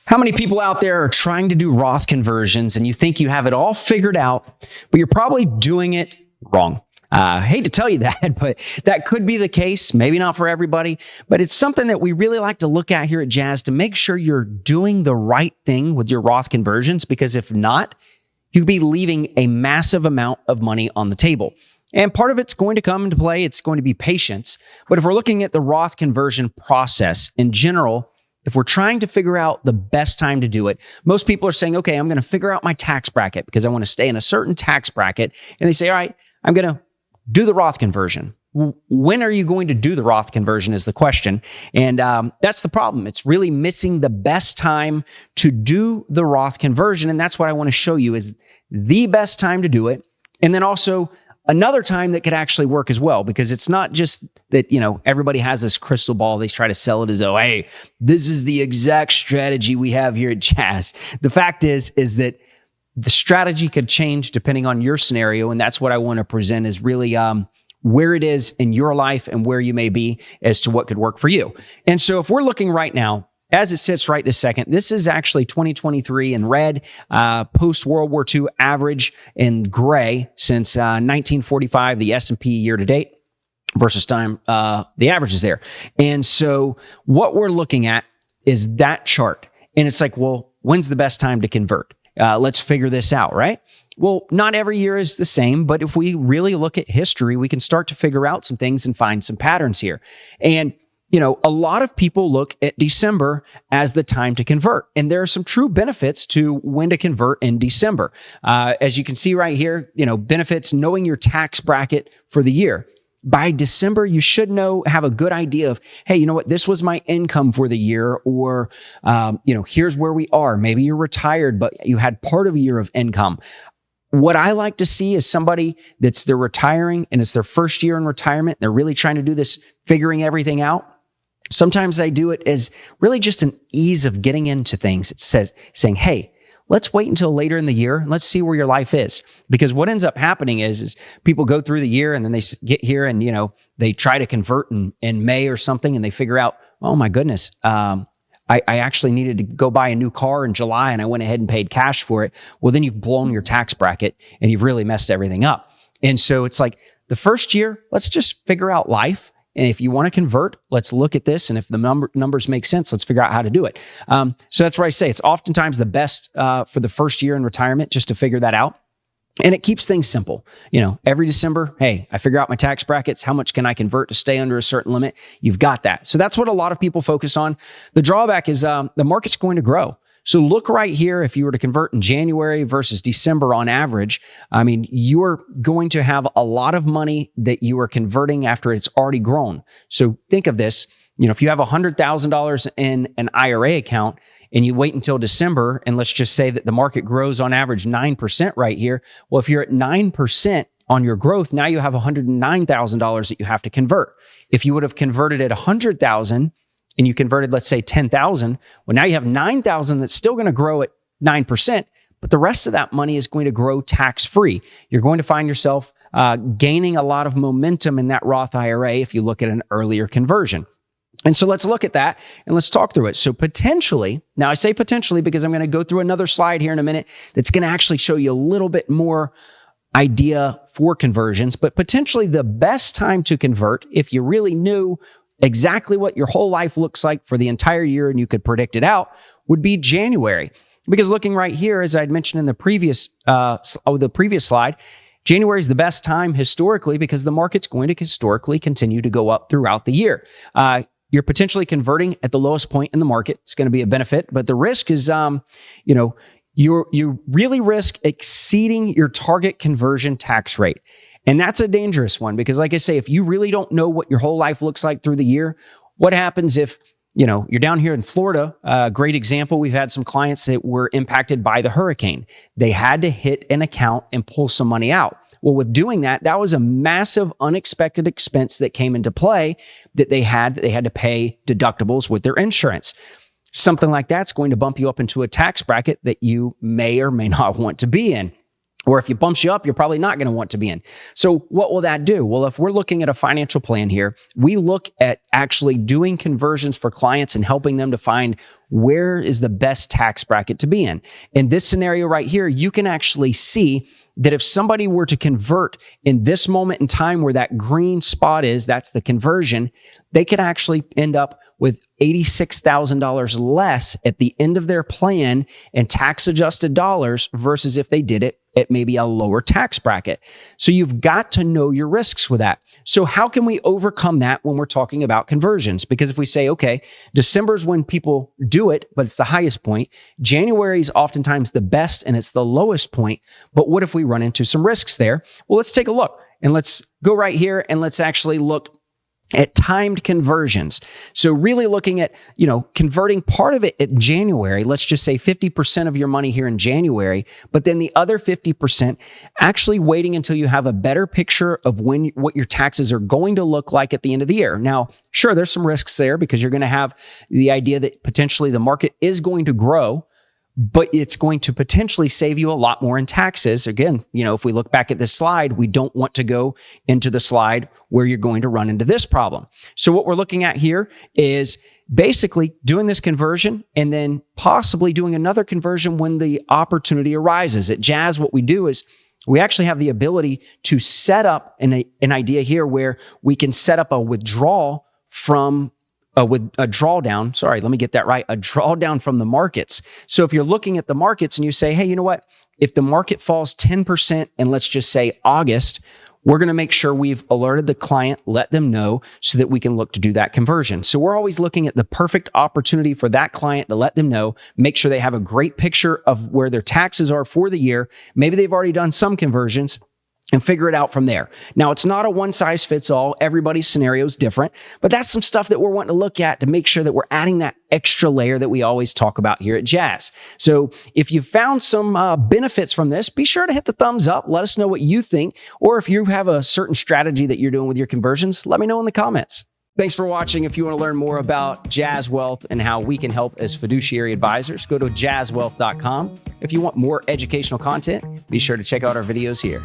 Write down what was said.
How many people out there are trying to do Roth conversions and you think you have it all figured out, but you're probably doing it wrong? I hate to tell you that, but that could be the case. Maybe not for everybody, but it's something that we really like to look at here at Jazz to make sure you're doing the right thing with your Roth conversions, because if not, you'd be leaving a massive amount of money on the table. And part of it's going to come into play. It's going to be patience. But if we're looking at the Roth conversion process in general, if we're trying to figure out the best time to do it, most people are saying, okay, I'm going to figure out my tax bracket because I want to stay in a certain tax bracket. And they say, all right, I'm going to do the Roth conversion. When are you going to do the Roth conversion is the question. And that's the problem. It's really missing the best time to do the Roth conversion. And that's what I want to show you is the best time to do it. And then also another time that could actually work as well, because it's not just that, everybody has this crystal ball. They try to sell it as though, hey, this is the exact strategy we have here at Jazz. The fact is that the strategy could change depending on your scenario. And that's what I want to present is really where it is in your life and where you may be as to what could work for you. And so if we're looking right now, as it sits right this second, this is actually 2023 in red, post-World War II average in gray since 1945, the S&P year to date versus time, the average is there. And so what we're looking at is that chart. And it's like, well, when's the best time to convert? Let's figure this out, right? Well, not every year is the same, but if we really look at history, we can start to figure out some things and find some patterns here. And a lot of people look at December as the time to convert. And there are some true benefits to when to convert in December. As you can see right here, benefits knowing your tax bracket for the year. By December, you should have a good idea of, hey, you know what, this was my income for the year, or, here's where we are. Maybe you're retired, but you had part of a year of income. What I like to see is somebody they're retiring and it's their first year in retirement. They're really trying to do this, figuring everything out. Sometimes I do it as really just an ease of getting into things. It says, saying, hey, let's wait until later in the year. Let's see where your life is. Because what ends up happening is people go through the year and then they get here and, they try to convert in May or something and they figure out, oh my goodness, I actually needed to go buy a new car in July and I went ahead and paid cash for it. Well, then you've blown your tax bracket and you've really messed everything up. And so it's like the first year, let's just figure out life. And if you want to convert, let's look at this. And if the numbers make sense, let's figure out how to do it. So that's where I say it's oftentimes the best for the first year in retirement, just to figure that out. And it keeps things simple. Every December, hey, I figure out my tax brackets. How much can I convert to stay under a certain limit? You've got that. So that's what a lot of people focus on. The drawback is the market's going to grow. So look right here, if you were to convert in January versus December on average, you're going to have a lot of money that you are converting after it's already grown. So think of this, if you have $100,000 in an IRA account and you wait until December, and let's just say that the market grows on average 9% right here. Well, if you're at 9% on your growth, now you have $109,000 that you have to convert. If you would have converted at 100,000, and you converted, let's say 10,000, well, now you have 9,000 that's still going to grow at 9%, but the rest of that money is going to grow tax-free. You're going to find yourself gaining a lot of momentum in that Roth IRA if you look at an earlier conversion. And so let's look at that and let's talk through it. So potentially, now I say potentially because I'm going to go through another slide here in a minute that's going to actually show you a little bit more idea for conversions, but potentially the best time to convert, if you really knew exactly what your whole life looks like for the entire year and you could predict it out, would be January. Because looking right here, as I'd mentioned in the previous slide, January is the best time historically because the market's going to historically continue to go up throughout the year. You're potentially converting at the lowest point in the market. It's going to be a benefit, but the risk is, you really risk exceeding your target conversion tax rate. And that's a dangerous one because, like I say, if you really don't know what your whole life looks like through the year, what happens if, you're down here in Florida? Great example. We've had some clients that were impacted by the hurricane. They had to hit an account and pull some money out. Well, with doing that, that was a massive unexpected expense that came into play that they had to pay deductibles with their insurance. Something like that's going to bump you up into a tax bracket that you may or may not want to be in. Or if it bumps you up, you're probably not going to want to be in. So what will that do? Well, if we're looking at a financial plan here, we look at actually doing conversions for clients and helping them to find where is the best tax bracket to be in. In this scenario right here, you can actually see that if somebody were to convert in this moment in time where that green spot is, that's the conversion, they could actually end up with $86,000 less at the end of their plan in tax adjusted dollars versus if they did it at maybe a lower tax bracket. So you've got to know your risks with that. So how can we overcome that when we're talking about conversions? Because if we say, okay, December is when people do it, but it's the highest point. January is oftentimes the best and it's the lowest point. But what if we run into some risks there? Well, let's take a look and let's go right here and let's actually look at timed conversions. So really looking at, converting part of it in January, let's just say 50% of your money here in January, but then the other 50% actually waiting until you have a better picture of what your taxes are going to look like at the end of the year. Now, sure, there's some risks there because you're going to have the idea that potentially the market is going to grow, but it's going to potentially save you a lot more in taxes. Again, if we look back at this slide, we don't want to go into the slide where you're going to run into this problem. So what we're looking at here is basically doing this conversion and then possibly doing another conversion when the opportunity arises. At Jazz, what we do is we actually have the ability to set up an idea here where we can set up a withdrawal from with a drawdown. Sorry, let me get that right. A drawdown from the markets. So if you're looking at the markets and you say, hey, you know what? If the market falls 10% and let's just say August, we're going to make sure we've alerted the client, let them know so that we can look to do that conversion. So we're always looking at the perfect opportunity for that client to let them know, make sure they have a great picture of where their taxes are for the year. Maybe they've already done some conversions and figure it out from there. Now, it's not a one size fits all. Everybody's scenario is different, but that's some stuff that we're wanting to look at to make sure that we're adding that extra layer that we always talk about here at Jazz. So if you found some benefits from this, be sure to hit the thumbs up. Let us know what you think. Or if you have a certain strategy that you're doing with your conversions, let me know in the comments. Thanks for watching. If you want to learn more about Jazz Wealth and how we can help as fiduciary advisors, go to jazzwealth.com. If you want more educational content, be sure to check out our videos here.